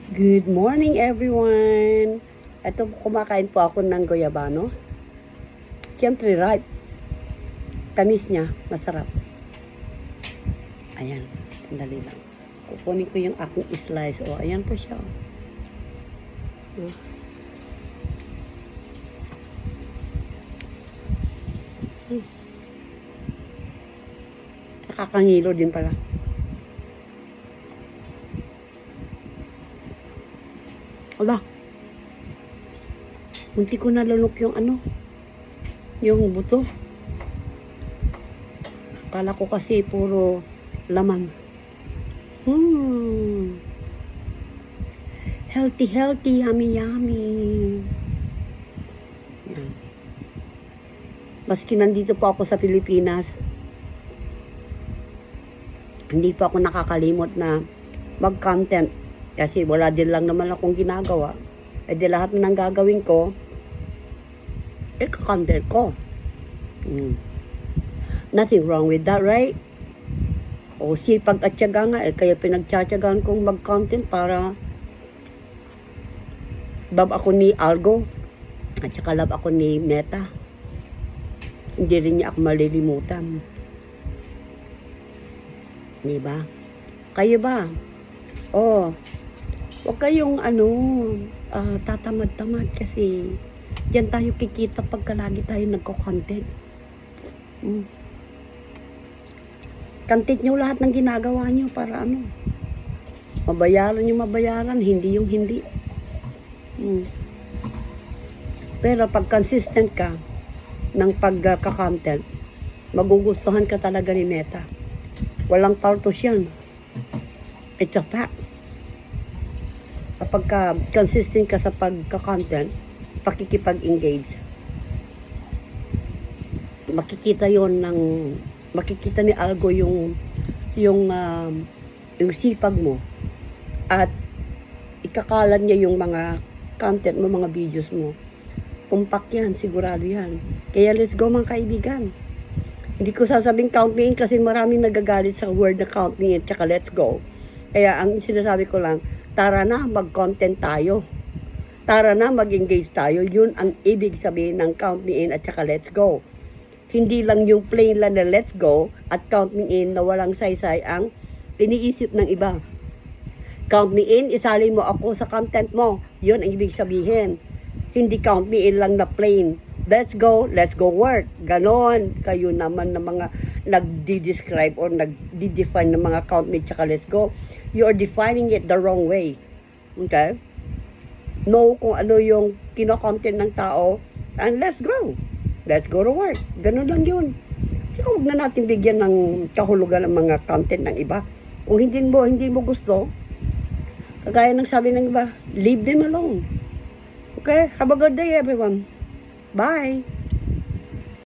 Good morning, everyone! Ito, kumakain po ako ng goyabano. Siyempre, ripe. Tamis niya, masarap. Ayan, sandali lang. Kukunin ko yung aking slice. O, ayan po siya. O. Nakakangilo din pala. Ala, munti ko nalunok yung yung buto. Kala ko kasi puro laman. Healthy, healthy, yummy, yummy. Yan. Maski nandito po ako sa Pilipinas, hindi pa ako nakakalimot na mag-content. Kasi wala din lang naman akong ginagawa. E di lahat ng gagawin ko, content ko. Nothing wrong with that, right? O sipag at tiyaga nga, kaya pinagtsatsagaan kong mag-content para love ako ni Algo at saka love ako ni Meta. Hindi rin niya ako malilimutan. Diba? Kayo ba? Huwag kayong tatamad-tamad kasi diyan tayo kikita pagka lagi tayo nagko-content. Content nyo lahat ng ginagawa nyo para mabayaran yung mabayaran, hindi yung hindi. Pero pag consistent ka ng pagka-content, magugustuhan ka talaga ni Meta. Walang paltos yan. It's a fact. Kapag consistent ka sa pagka-content, pakikipag-engage, makikita ni Algo yung sipag mo at ikakalat niya yung mga content mo, mga videos mo. Tumpak yan, sigurado yan. Kaya let's go mga kaibigan. Hindi ko sasabing count me in kasi maraming nagagalit sa word na count me in tsaka let's go. Kaya ang sinasabi ko lang, tara na, mag-content tayo. Tara na, mag-engage tayo. Yun ang ibig sabihin ng count me in at saka let's go. Hindi lang yung plain lang na let's go at count me in na walang saysay ang iniisip ng iba. Count me in, isali mo ako sa content mo. Yun ang ibig sabihin. Hindi count me in lang na plain. Let's go work. Ganon. Kayo naman na mga nagdi-describe or nagdi-define ng mga count me tsaka let's go. You are defining it the wrong way. Okay? Know kung ano yung kino-content ng tao and let's go. Let's go to work. Ganon lang yun. Tsaka huwag na natin bigyan ng kahulugan ng mga content ng iba. Kung hindi mo gusto, kagaya ng sabi ng iba, leave them alone. Okay? Have a good day everyone. Bye!